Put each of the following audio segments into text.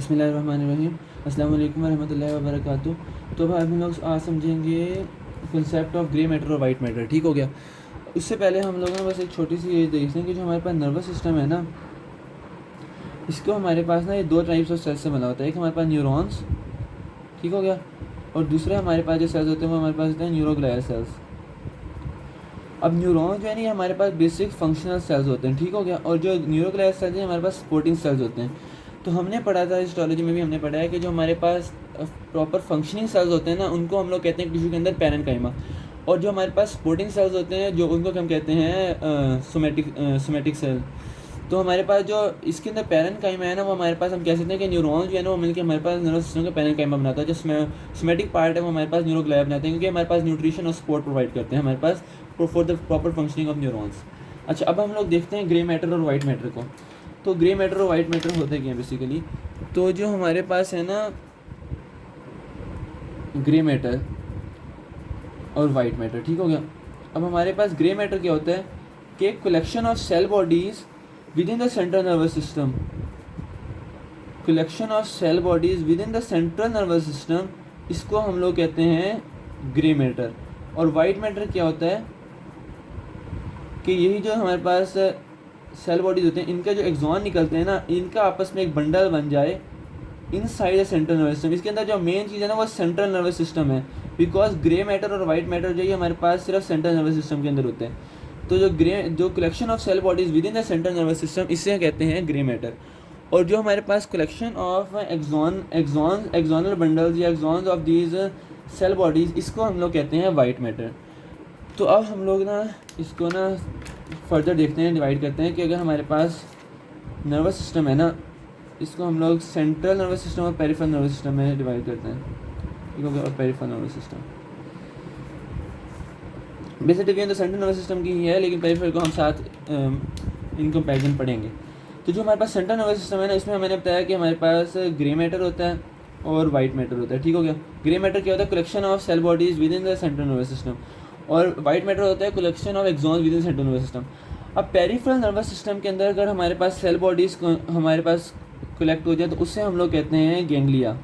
बिस्मिल्लाहिर्रहमानिर्रहीम। अस्सलाम वालेकुम रहमतुल्लाहि व बरकातुहू। तो भाई हम लोग आज समझेंगे कंसेप्ट ऑफ ग्रे मैटर और वाइट मैटर। ठीक हो गया। उससे पहले हम लोग ना बस एक छोटी सी ये देखते हैं कि जो हमारे पास नर्वस सिस्टम है ना, इसको हमारे पास ना ये दो टाइप्स ऑफ सेल्स से बना होता है। एक हमारे पास न्यूरॉन्स, ठीक हो गया, और दूसरे हमारे पास जो सेल्स होते हैं वो हमारे पास होते हैं न्यूरोग्लियल सेल्स। अब न्यूरॉन्स जो है ना, ये हमारे पास बेसिक फंक्शनल सेल्स होते हैं, ठीक हो गया, और जो न्यूरोग्लियल सेल्स हैं हमारे पास सपोर्टिंग सेल्स होते हैं। तो हमने पढ़ा था हिस्टोलॉजी में भी, हमने पढ़ा है कि जो हमारे पास प्रॉपर फंक्शनिंग सेल्स होते हैं ना, उनको हम लोग कहते हैं टिश्यू के अंदर पैरेन्काइमा, और जो हमारे पास सपोर्टिंग सेल्स होते हैं जो उनको हम कहते हैं सोमेटिक सेल। तो हमारे पास जो इसके अंदर पैरेन्काइमा है ना, वो हमारे पास हम कह सकते हैं कि न्यूरॉन्स जो है ना वो मिलकर हमारे पास नर्वस सिस्टम का पैरेन्काइमा बनाता है। जो सोमेटिक पार्ट है वो हमारे पास न्यूरोग्लिया बनाते हैं, क्योंकि हमारे पास न्यूट्रिशन और सपोर्ट प्रोवाइड करते हैं हमारे पास for the proper functioning of neurons. अच्छा, अब हम लोग देखते हैं ग्रे मैटर और वाइट मैटर को। तो ग्रे मैटर और वाइट मैटर होते क्या हैं बेसिकली। तो जो हमारे पास है ना ग्रे मैटर और वाइट मैटर, ठीक हो गया। अब हमारे पास ग्रे मैटर क्या होता है कि collection of cell bodies within the central nervous system, collection of cell bodies within the central nervous system, इसको हम लोग कहते हैं ग्रे मैटर। और वाइट मैटर क्या होता है कि यही जो हमारे पास सेल बॉडीज होते हैं, इनका जो एक्सॉन निकलते हैं ना, इनका आपस में एक बंडल बन जाए inside the central nervous system. इसके अंदर जो मेन चीज़ है ना वो सेंट्रल नर्वस सिस्टम है, बिकॉज ग्रे मैटर और वाइट मैटर जो है हमारे पास सिर्फ सेंट्रल नर्वस सिस्टम के अंदर होते हैं। तो जो collection of cell bodies within the central nervous system, इसे कहते हैं ग्रे मैटर। और जो हमारे पास कलेक्शन ऑफ एक्सॉनल बंडल्स या axons of these cell bodies, इसको हम लोग कहते हैं वाइट मैटर। तो अब हम लोग ना इसको ना फर्दर देखते हैं, डिवाइड करते हैं कि अगर हमारे पास नर्वस सिस्टम है ना, इसको हम लोग सेंट्रल नर्वस सिस्टम और पेरिफेरल नर्वस सिस्टम में डिवाइड करते हैं, ठीक हो गया। और peripheral nervous system basic division तो सेंट्रल नर्वस सिस्टम की ही है, लेकिन पेरिफेरल को हम साथ इन कंपैरिजन पढ़ेंगे। तो जो हमारे पास सेंट्रल नर्वस सिस्टम है ना, इसमें मैंने बताया कि हमारे पास ग्रे मैटर होता है और वाइट मैटर होता है, ठीक हो गया। ग्रे मैटर क्या होता है collection of cell bodies within the central nervous system, और वाइट मैटर होता है collection of axons within central nervous system. अब पेरिफेरल नर्वस सिस्टम के अंदर अगर हमारे पास सेल बॉडीज हमारे पास कलेक्ट हो जाए तो उससे हम लोग कहते हैं गैंग्लिया।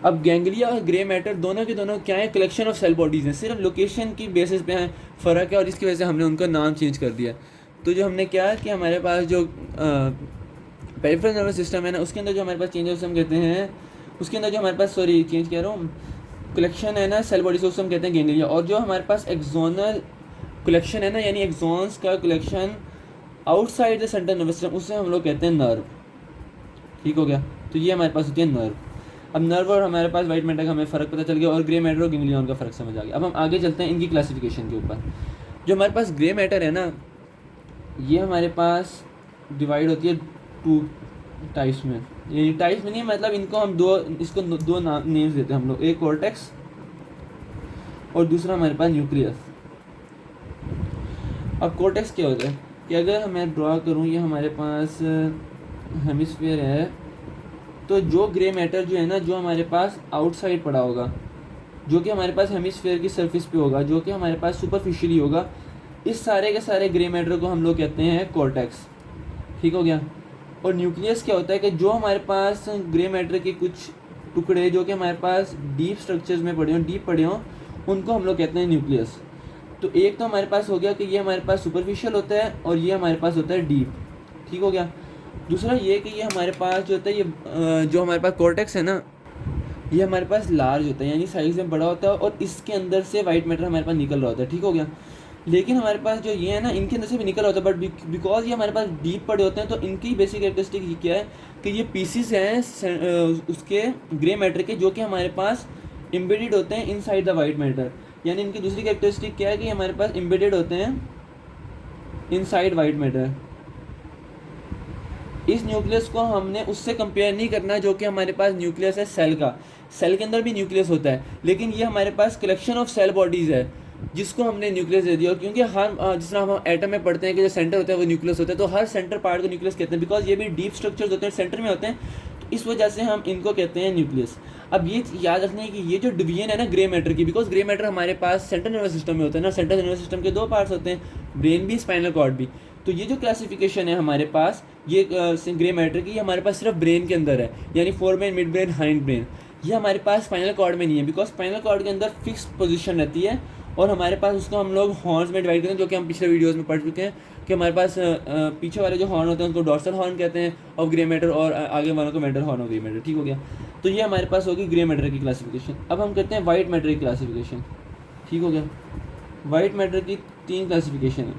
अब गैंग्लिया और ग्रे मैटर दोनों के दोनों क्या है, कलेक्शन ऑफ सेल बॉडीज़ हैं, सिर्फ लोकेशन की बेसिस पे हैं फ़र्क है, और इसकी वजह से हमने उनका नाम चेंज कर दिया। तो जो हमने क्या है कि हमारे पास जो पेरिफेरल नर्वस सिस्टम है ना, उसके अंदर जो हमारे पास चेंजेस हम कहते हैं, उसके अंदर जो हमारे पास चेंज कह रहा हूँ, कलेक्शन है ना सेल बॉडीज, उसको हम कहते हैं गैंग्लिया। और जो हमारे पास एक्सोनल कलेक्शन है ना, यानी एक्सॉन्स का collection outside the central nervous system, उससे हम लोग कहते हैं नर्व, ठीक हो गया। तो ये हमारे पास होती है नर्व। अब नर्व और हमारे पास वाइट मैटर का हमें फ़र्क पता चल गया, और ग्रे मैटर और गैंग्लियन का फ़र्क समझ आ गया। अब हम आगे चलते हैं इनकी क्लासिफिकेशन के ऊपर। जो हमारे पास ग्रे मैटर है ना, ये हमारे पास डिवाइड होती है टू टाइप्स में, ये टाइप्स में नहीं, मतलब इनको हम इसको दो नेम्स देते हैं हम लोग, एक कॉर्टेक्स और दूसरा हमारे पास न्यूक्लियस। अब कॉर्टेक्स क्या होता है कि अगर मैं ड्रा करूँ, ये हमारे पास हेमिस्फीयर है, तो जो ग्रे मैटर जो है ना, जो हमारे पास आउटसाइड पड़ा होगा, जो कि हमारे पास हेमिस्फीयर की सरफेस पे होगा, जो कि हमारे पास सुपरफिशियली होगा, इस सारे के सारे ग्रे मैटर को हम लोग कहते हैं कॉर्टेक्स, ठीक हो गया। और न्यूक्लियस क्या होता है कि जो हमारे पास ग्रे मैटर के कुछ टुकड़े जो कि हमारे पास डीप स्ट्रक्चर्स में डीप पड़े हों, उनको हम लोग कहते हैं न्यूक्लियस। तो एक तो हमारे पास हो गया कि ये हमारे पास सुपरफिशियल होता है और ये हमारे पास होता है डीप, ठीक हो गया। दूसरा ये कि ये हमारे पास जो होता है, ये जो हमारे पास कॉर्टेक्स है ना, ये हमारे पास लार्ज होता है, यानी साइज में बड़ा होता है, और इसके अंदर से वाइट मैटर हमारे पास निकल रहा होता है, ठीक हो गया। लेकिन हमारे पास जो ये है ना, इनके अंदर से भी निकल रहा होता है, बट बिकॉज ये हमारे पास डीप पड़े होते हैं, तो इनकी बेसिक कैरेक्टरिस्टिक ये क्या है कि ये पीसीस हैं उसके ग्रे मैटर के, जो कि हमारे पास एम्बेडेड होते हैं इनसाइड द वाइट मैटर। यानी इनकी दूसरी कैरेक्टरिस्टिक क्या है कि हमारे पास एम्बेडेड होते हैं इनसाइड वाइट मैटर। इस न्यूक्लियस को हमने उससे कंपेयर नहीं करना जो कि हमारे पास न्यूक्लियस है सेल का। सेल के अंदर भी न्यूक्लियस होता है, लेकिन ये हमारे पास कलेक्शन ऑफ सेल बॉडीज़ है, जिसको हमने न्यूक्लियस दे दिया। क्योंकि हर जिस तरह हम एटम में पढ़ते हैं कि जो सेंटर होता है वो न्यूक्लियस होता है, तो हर सेंटर पार्ट को न्यूक्लियस कहते हैं, बिकॉज ये भी डीप स्ट्रक्चर्स होते हैं, सेंटर में होते हैं, तो इस वजह से हम इनको कहते हैं न्यूक्लियस। अब ये याद रखना है कि ये जो डिवीजन है ना ग्रे मैटर की, बिकॉज ग्रे मैटर हमारे पास सेंट्रल नर्वस सिस्टम में होता है ना, सेंट्रल नर्वस सिस्टम के दो पार्ट्स होते हैं, ब्रेन भी स्पाइनल कॉर्ड भी। तो ये जो क्लासिफिकेशन है हमारे पास ये ग्रे मैटर की, ये हमारे पास सिर्फ ब्रेन के अंदर है, यानी fore brain, mid brain, hind brain. ये हमारे पास स्पाइनल कॉर्ड में नहीं है, बिकॉज स्पाइनल कॉर्ड के अंदर फिक्स पोजीशन रहती है और हमारे पास उसको हम लोग हॉर्न्स में डिवाइड करते हैं, जो कि हम पिछले वीडियोस में पढ़ चुके हैं कि हमारे पास पीछे वाले जो हॉर्न होते हैं उनको डॉर्सल हॉर्न कहते हैं ऑफ ग्रे मैटर, और आगे वालों को mental horn of grey matter. ठीक हो गया, तो ये हमारे पास होगी ग्रे मैटर की क्लासिफिकेशन। अब हम करते हैं वाइट मैटर की क्लासिफिकेशन। ठीक हो गया, वाइट मैटर की 3 क्लासिफिकेशन है।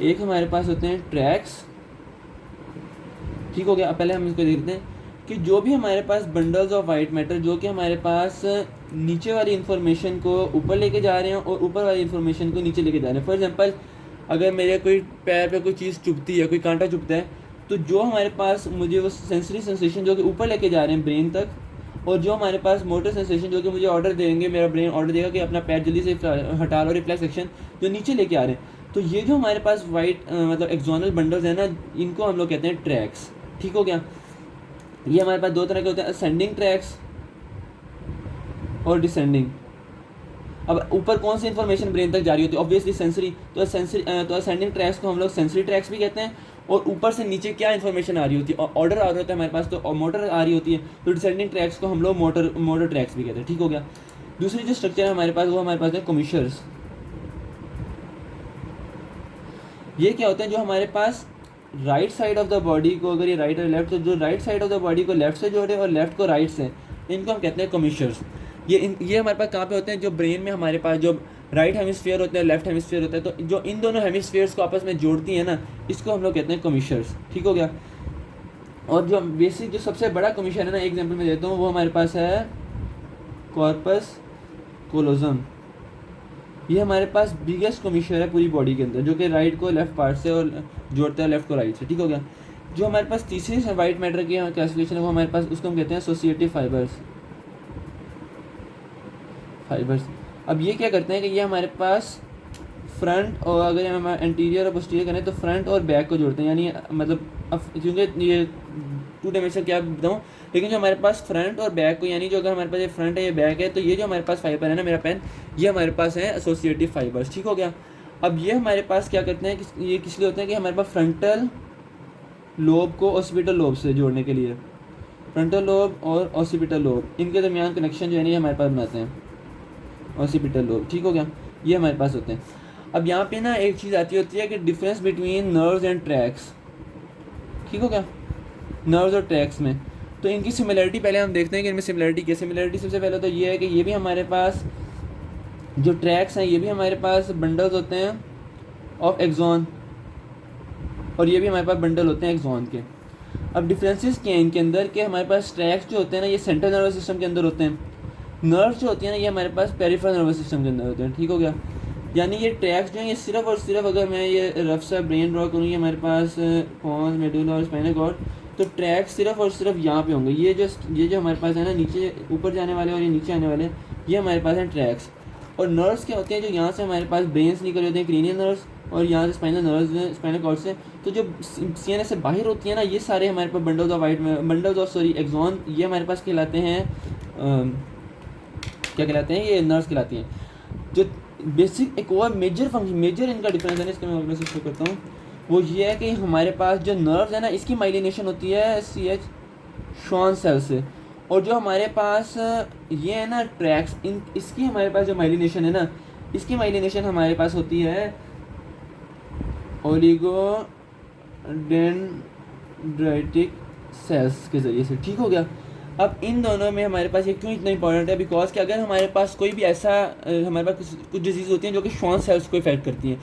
एक हमारे पास होते हैं ट्रैक्स। ठीक हो गया, अब पहले हम इसको देखते हैं कि जो भी हमारे पास बंडल्स ऑफ वाइट मैटर जो कि हमारे पास नीचे वाली इन्फॉर्मेशन को ऊपर लेके जा रहे हैं और ऊपर वाली इन्फॉर्मेशन को नीचे लेके जा रहे हैं। फॉर एग्जांपल, अगर मेरे कोई पैर पे कोई चीज़ चुभती है, कोई कांटा चुभता है, तो जो हमारे पास मुझे वो सेंसरी सेंसेशन जो कि ऊपर लेके जा रहे हैं ब्रेन तक, और जो हमारे पास मोटर सेंसेशन जो कि मुझे ऑर्डर देंगे, मेरा ब्रेन ऑर्डर देगा कि अपना पैर जल्दी से हटा लो, रिफ्लेक्स एक्शन जो नीचे लेके आ रहे हैं। तो ये जो हमारे पास वाइट मतलब एक्सोनल बंडल्स हैं ना, इनको हम लोग कहते हैं ट्रैक्स। ठीक हो गया, ये हमारे पास 2 तरह के होते हैं, असेंडिंग ट्रैक्स और डिसेंडिंग। अब ऊपर कौन सी इन्फॉर्मेशन ब्रेन तक जा रही होती है, ऑब्वियसली सेंसरी, तो असेंडिंग ट्रैक्स को हम लोग सेंसरी ट्रैक्स भी कहते हैं। और ऊपर से नीचे क्या इन्फॉर्मेशन आ रही होती है, ऑर्डर आ रहा होता है हमारे पास, तो मोटर आ रही होती है, तो डिसेंडिंग ट्रैक्स को हम लोग मोटर ट्रैक्स भी कहते हैं। ठीक हो गया, दूसरी जो स्ट्रक्चर है हमारे पास वो हमारे पास है कमिशर्स। ये क्या होते हैं, जो हमारे पास right side of the body को, अगर ये राइट और लेफ्ट, तो जो right side of the body को लेफ्ट से जोड़े और लेफ्ट को राइट से, इनको हम कहते हैं कमिशर्स। ये हमारे पास कहाँ पे होते हैं, जो ब्रेन में हमारे पास जो राइट हेमिस्फीयर होता है, लेफ्ट हेमिस्फीयर होता है, तो जो इन दोनों हेमिस्फीयर्स को आपस में जोड़ती है ना, इसको हम लोग कहते हैं कमिशर्स। ठीक हो गया, और जो बेसिक जो सबसे बड़ा कमिशर है ना, एक एग्जाम्पल मैं देता हूँ, वो हमारे पास है कॉर्पस कोलोजम। ये हमारे पास बिगेस्ट कमिशर है पूरी बॉडी के अंदर, जो कि राइट को लेफ्ट पार्ट से और जोड़ता है लेफ्ट को राइट से। ठीक हो गया, जो हमारे पास तीसरी वाइट मैटर की क्लासिफिकेशन है वो हमारे पास, उसको हम कहते हैं एसोसिएटिव फाइबर्स। अब ये क्या करते हैं कि ये हमारे पास फ्रंट, और अगर हम एंटीरियर और पोस्टीरियर करें तो फ्रंट और बैक को जोड़ते हैं, यानी मतलब अब क्योंकि ये 2 डायमेंशन क्या बताऊँ, लेकिन जो हमारे पास फ्रंट और बैक को, यानी जो अगर हमारे पास ये फ्रंट है ये बैक है, तो ये जो हमारे पास फाइबर है ना, मेरा पेन, ये हमारे पास है एसोसिएटिव फाइबर्स। ठीक हो गया, अब ये हमारे पास क्या करते हैं कि ये किस लिए होते हैं कि हमारे पास फ्रंटल लोब को ऑसिपिटल लोब से जोड़ने के लिए, फ्रंटल लोब और ऑसिपिटल लोब इनके दरमियान कनेक्शन जो है ये हमारे पास बनाते हैं ऑसिपिटल लोब। ठीक हो गया, ये हमारे पास होते हैं। अब यहाँ पे ना एक चीज़ आती होती है कि difference between nerves and tracks. ठीक हो गया, नर्व्स और ट्रैक्स में, तो इनकी सिमिलरिटी पहले हम देखते हैं कि इनमें सिमिलरिटी क्या। सिमिलरिटी सबसे पहले तो ये है कि ये भी हमारे पास जो ट्रैक्स हैं ये भी हमारे पास बंडल्स होते हैं ऑफ एक्सॉन, और ये भी हमारे पास बंडल होते हैं एक्सॉन के। अब डिफरेंसेस क्या हैं इनके अंदर, कि हमारे पास ट्रैक्स जो होते हैं ना ये सेंट्रल नर्वस सिस्टम के अंदर होते हैं, नर्व्स जो होती हैं ना ये हमारे पास पेरिफेरल नर्वस सिस्टम के अंदर होते हैं। ठीक हो गया, यानी ये ट्रैक्स जो हैं ये सिर्फ और सिर्फ, अगर मैं ये रफ सा ब्रेन ड्रॉ करूँ, ये हमारे पास पॉन्स, मेडुला और स्पाइनल कॉर्ड, तो ट्रैक्स सिर्फ और सिर्फ यहाँ पे होंगे। ये जो हमारे पास है ना नीचे ऊपर जाने वाले और ये नीचे आने वाले, ये हमारे पास हैं ट्रैक्स। और नर्व्स क्या होते हैं, जो यहाँ से हमारे पास ब्रेन से निकल होते हैं, क्रेनियल नर्व्स, और यहाँ से स्पाइनल नर्व्स, स्पाइनल कॉर्ड से, तो जो सीएनएस से बाहर होती है ना, ये सारे हमारे पास बंडल्स ऑफ एक्सॉन, ये हमारे पास कहलाते हैं क्या कहलाते हैं, ये नर्व्स कहलाती हैं। जो बेसिक एक और मेजर इनका डिफरेंस है ना, इसका मैं अपने से शो करता हूँ, वो ये है कि हमारे पास जो नर्व्स है ना इसकी माइलिनेशन होती है CH शॉन सेल से, और जो हमारे पास ये है ना ट्रैक्स, इसकी हमारे पास जो माइलिनेशन है ना, इसकी माइलिनेशन हमारे पास होती है ओलिगोडेंड्राइटिक सेल्स के ज़रिए से। ठीक हो गया, अब इन दोनों में हमारे पास ये क्यों इतना इंपॉर्टेंट है, बिकॉज कि अगर हमारे पास कोई भी ऐसा हमारे पास कुछ डिजीज़ होती हैं जो कि शॉन सेल्स को इफेक्ट करती हैं,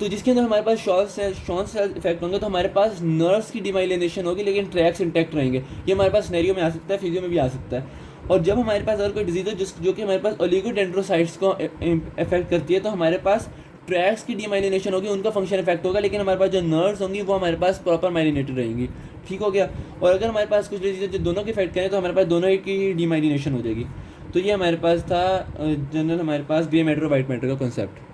तो जिसके अंदर हमारे पास शॉन सेल्स इफेक्ट होंगे, तो हमारे पास नर्व्स की डिमाइलिनेशन होगी लेकिन ट्रैक्स इंटैक्ट रहेंगे। ये हमारे पास सिनेरियो में आ सकता है, फिजियो में भी आ सकता है। और जब हमारे पास अगर कोई डिजीज़ हो जो कि हमारे पास ओलिगोडेंड्रोसाइट्स को इफेक्ट करती है, तो हमारे पास ट्रैक्स की डिमाइलिनेशन होगी, उनका फंक्शन इफेक्ट होगा, लेकिन हमारे पास जो नर्व्स होंगी वो हमारे पास प्रॉपर माइलिनेटेड रहेंगी। ठीक हो गया, और अगर हमारे पास कुछ डिजीज जो दोनों की इफेक्ट करें तो हमारे पास दोनों की डिमाइलिनेशन हो जाएगी। तो ये हमारे पास था जनरल हमारे पास ग्रे मैटर और वाइट मैटर का कॉन्सेप्ट।